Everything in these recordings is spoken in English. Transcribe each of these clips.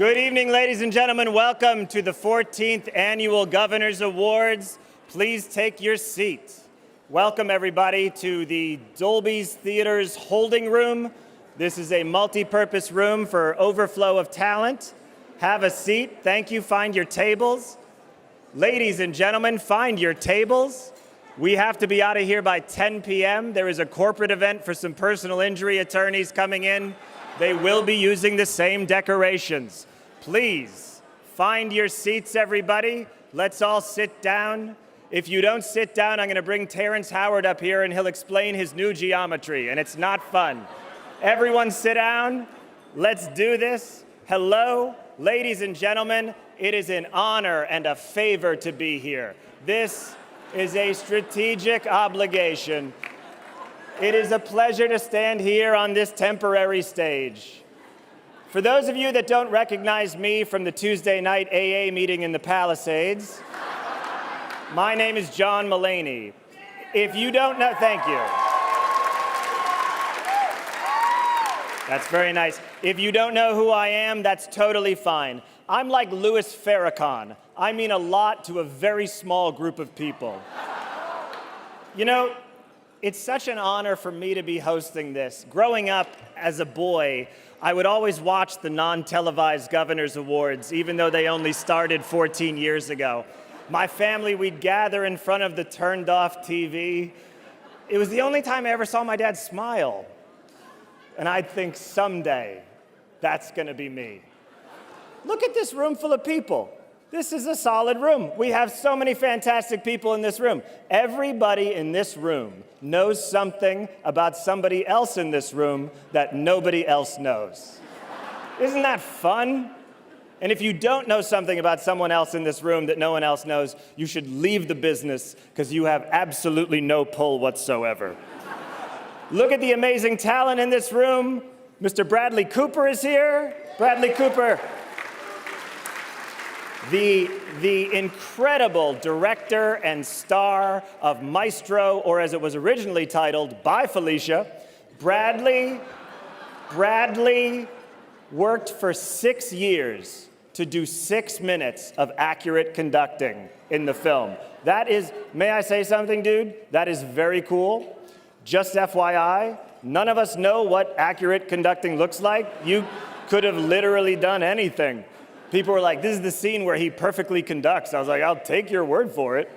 Good evening, ladies and gentlemen. Welcome to the 14th Annual Governor's Awards. Please take your seat. Welcome, everybody, to the Dolby's Theater's holding room. This is a multi-purpose room for overflow of talent. Have a seat. Thank you. Find your tables. Ladies and gentlemen, find your tables. We have to be out of here by 10 p.m. There is a corporate event for some personal injury attorneys coming in. They will be using the same decorations. Please, find your seats, everybody. Let's all sit down. If you don't sit down, I'm going to bring Terrence Howard up here, and he'll explain his new geometry, and it's not fun. Everyone sit down. Let's do this. Hello, ladies and gentlemen. It is an honor and a favor to be here. This is a strategic obligation. It is a pleasure to stand here on this temporary stage. For those of you that don't recognize me from the Tuesday night AA meeting in the Palisades, my name is John Mulaney. If you don't know, thank you. That's very nice. If you don't know who I am, that's totally fine. I'm like Louis Farrakhan. I mean a lot to a very small group of people. You know, it's such an honor for me to be hosting this. Growing up as a boy, I would always watch the non-televised Governor's Awards, even though they only started 14 years ago. My family, we'd gather in front of the turned-off TV. It was the only time I ever saw my dad smile. And I'd think, someday, that's gonna be me. Look at this room full of people. This is a solid room. We have so many fantastic people in this room. Everybody in this room knows something about somebody else in this room that nobody else knows. Isn't that fun? And if you don't know something about someone else in this room that no one else knows, you should leave the business because you have absolutely no pull whatsoever. Look at the amazing talent in this room. Mr. Bradley Cooper is here. Bradley Cooper. The incredible director and star of Maestro, or as it was originally titled, Bye Felicia. Bradley worked for 6 years to do 6 minutes of accurate conducting in the film. That is, may I say something, dude? That is very cool. Just FYI, none of us know what accurate conducting looks like. You could have literally done anything. People were like, this is the scene where he perfectly conducts. I was like, I'll take your word for it.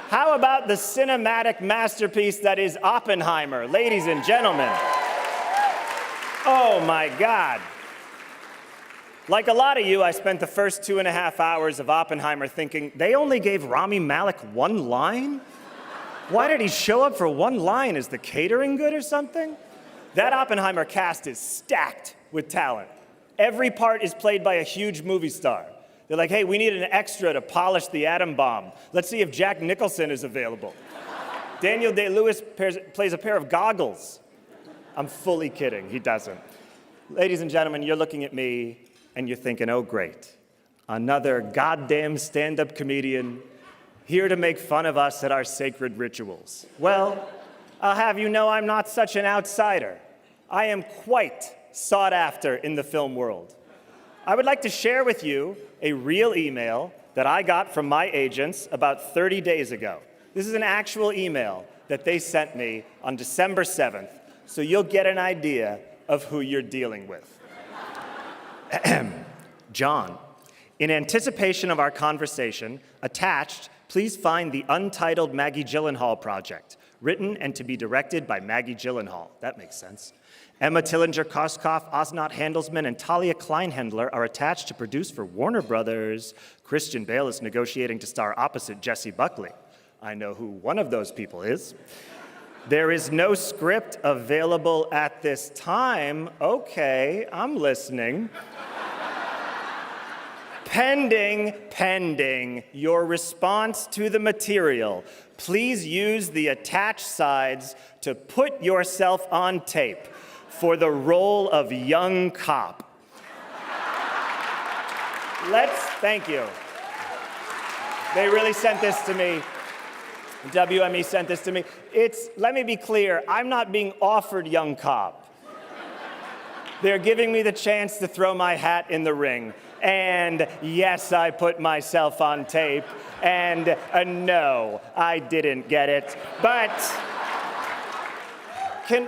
How about the cinematic masterpiece that is Oppenheimer, ladies and gentlemen? Oh my God. Like a lot of you, I spent the first 2.5 hours of Oppenheimer thinking, they only gave Rami Malek 1 line? Why did he show up for 1 line? Is the catering good or something? That Oppenheimer cast is stacked with talent. Every part is played by a huge movie star. They're like, hey, we need an extra to polish the atom bomb. Let's see if Jack Nicholson is available. Daniel Day-Lewis plays a pair of goggles. I'm fully kidding, he doesn't. Ladies and gentlemen, you're looking at me and you're thinking, oh great, another goddamn stand-up comedian here to make fun of us at our sacred rituals. Well, I'll have you know I'm not such an outsider. I am quite sought after in the film world. I would like to share with you a real email that I got from my agents about 30 days ago. This is an actual email that they sent me on December 7th, so you'll get an idea of who you're dealing with. John, in anticipation of our conversation, attached, please find the untitled Maggie Gyllenhaal project, written and to be directed by Maggie Gyllenhaal. That makes sense. Emma Tillinger-Koskoff, Osnat Handelsman, and Talia Kleinhendler are attached to produce for Warner Brothers. Christian Bale is negotiating to star opposite Jessie Buckley. I know who one of those people is. There is no script available at this time. Okay, I'm listening. Pending your response to the material, please use the attached sides to put yourself on tape for the role of young cop. Thank you. They really sent this to me. WME sent this to me. Let me be clear, I'm not being offered young cop. They're giving me the chance to throw my hat in the ring. And yes, I put myself on tape. And no, I didn't get it. But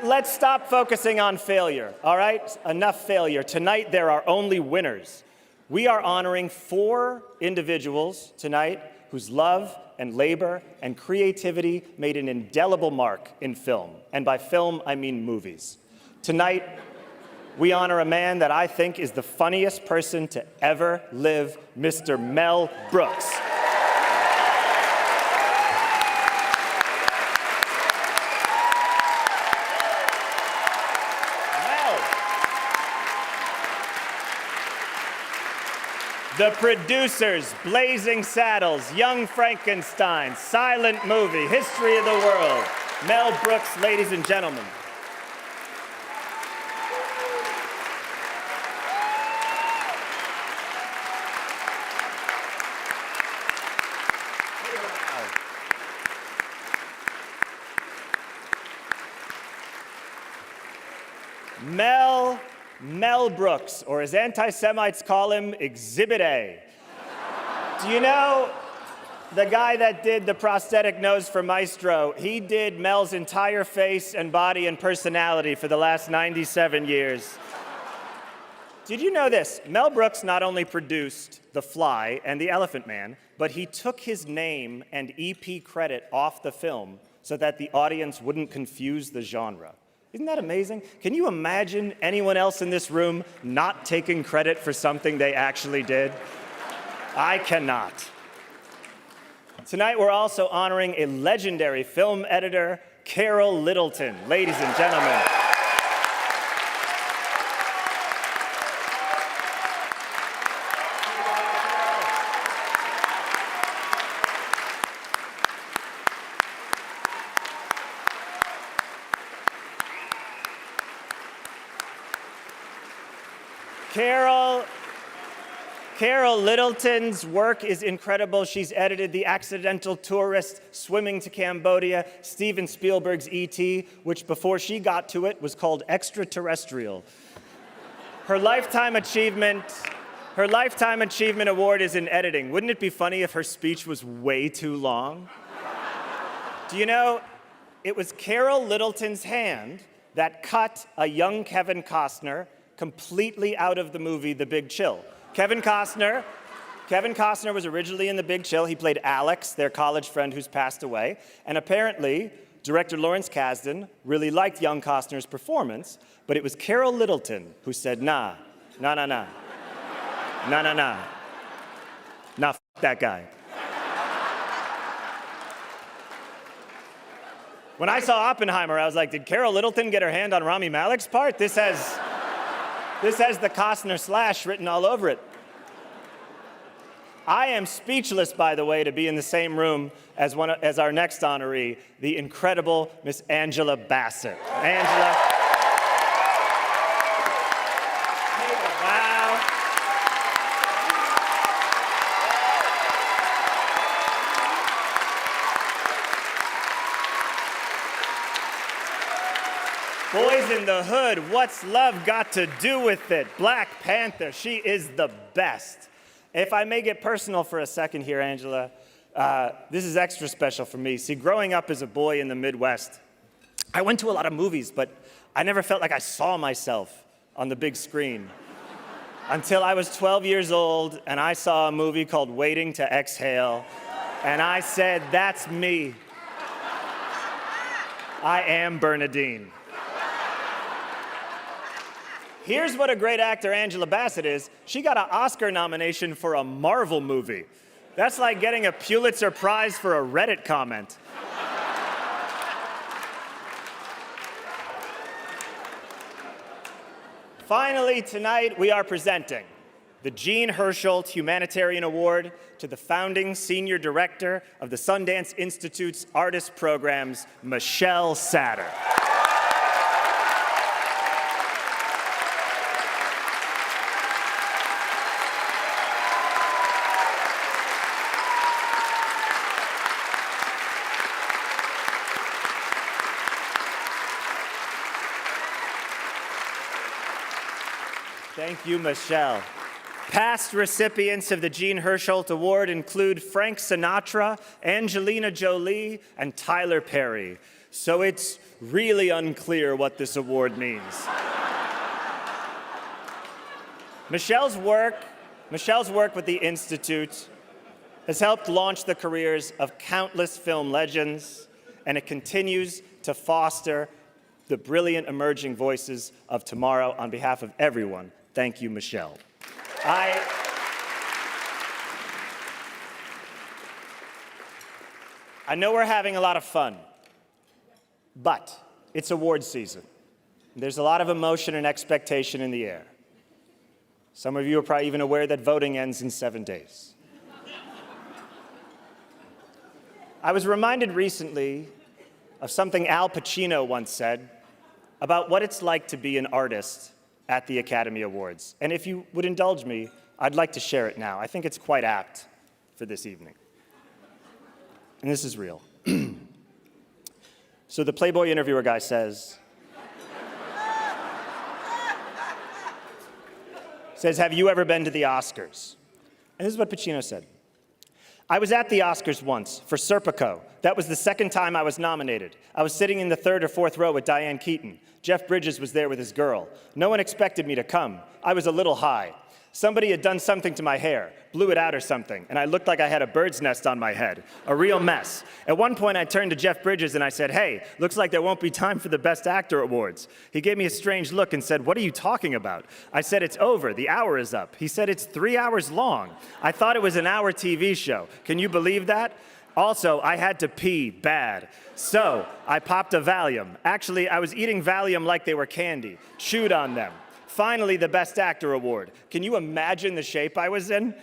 let's stop focusing on failure, all right? Enough failure. Tonight, there are only winners. We are honoring 4 individuals tonight whose love and labor and creativity made an indelible mark in film. And by film, I mean movies. Tonight, we honor a man that I think is the funniest person to ever live, Mr. Mel Brooks. The producers, Blazing Saddles, Young Frankenstein, Silent Movie, History of the World. Mel Brooks, ladies and gentlemen. Mel Brooks, or as anti-Semites call him, Exhibit A. Do you know the guy that did the prosthetic nose for Maestro? He did Mel's entire face and body and personality for the last 97 years. Did you know this? Mel Brooks not only produced The Fly and The Elephant Man, but he took his name and EP credit off the film so that the audience wouldn't confuse the genre. Isn't that amazing? Can you imagine anyone else in this room not taking credit for something they actually did? I cannot. Tonight, we're also honoring a legendary film editor, Carol Littleton. Ladies and gentlemen. Carol Littleton's work is incredible. She's edited The Accidental Tourist, Swimming to Cambodia, Steven Spielberg's E.T., which before she got to it was called Extraterrestrial. Her Lifetime Achievement Award is in editing. Wouldn't it be funny if her speech was way too long? Do you know, it was Carol Littleton's hand that cut a young Kevin Costner completely out of the movie The Big Chill. Kevin Costner was originally in The Big Chill. He played Alex, their college friend who's passed away. And apparently, director Lawrence Kasdan really liked young Costner's performance, but it was Carol Littleton who said, nah, f that guy. When I saw Oppenheimer, I was like, did Carol Littleton get her hand on Rami Malek's part? This has the Costner slash written all over it. I am speechless, by the way, to be in the same room as our next honoree, the incredible Miss Angela Bassett. Angela. Wow. Boys in the Hood, What's Love Got to Do with It? Black Panther, she is the best. If I may get personal for a second here, Angela, this is extra special for me. See, growing up as a boy in the Midwest, I went to a lot of movies, but I never felt like I saw myself on the big screen until I was 12 years old and I saw a movie called Waiting to Exhale, and I said, that's me. I am Bernadine. Here's what a great actor Angela Bassett is. She got an Oscar nomination for a Marvel movie. That's like getting a Pulitzer Prize for a Reddit comment. Finally, tonight, we are presenting the Jean Hersholt Humanitarian Award to the founding senior director of the Sundance Institute's artist programs, Michelle Satter. Thank you, Michelle. Past recipients of the Jean Hersholt Award include Frank Sinatra, Angelina Jolie, and Tyler Perry. So it's really unclear what this award means. Michelle's work with the Institute has helped launch the careers of countless film legends, and it continues to foster the brilliant emerging voices of tomorrow. On behalf of everyone, thank you, Michelle. I know we're having a lot of fun, but it's award season. There's a lot of emotion and expectation in the air. Some of you are probably even aware that voting ends in 7 days. I was reminded recently of something Al Pacino once said about what it's like to be an artist at the Academy Awards. And if you would indulge me, I'd like to share it now. I think it's quite apt for this evening. And this is real. So the Playboy interviewer guy says, have you ever been to the Oscars? And this is what Pacino said. I was at the Oscars once for Serpico. That was the second time I was nominated. I was sitting in the third or fourth row with Diane Keaton. Jeff Bridges was there with his girl. No one expected me to come. I was a little high. Somebody had done something to my hair, blew it out or something, and I looked like I had a bird's nest on my head. A real mess. At one point, I turned to Jeff Bridges and I said, hey, looks like there won't be time for the Best Actor Awards. He gave me a strange look and said, what are you talking about? I said, it's over. The hour is up. He said, it's 3 hours long. I thought it was an hour TV show. Can you believe that? Also, I had to pee bad. So I popped a Valium. Actually, I was eating Valium like they were candy. Chewed on them. Finally, the Best Actor Award. Can you imagine the shape I was in?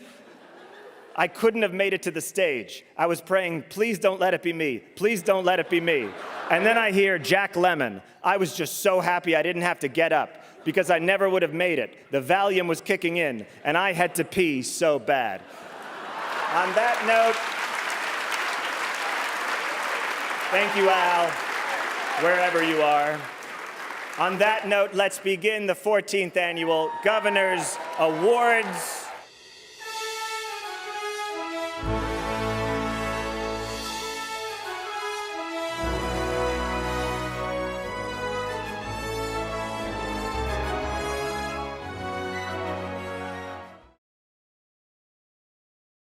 I couldn't have made it to the stage. I was praying, please don't let it be me. Please don't let it be me. And then I hear Jack Lemmon. I was just so happy I didn't have to get up because I never would have made it. The Valium was kicking in and I had to pee so bad. On that note, thank you, Al, wherever you are. On that note, let's begin the 14th Annual Governors Awards.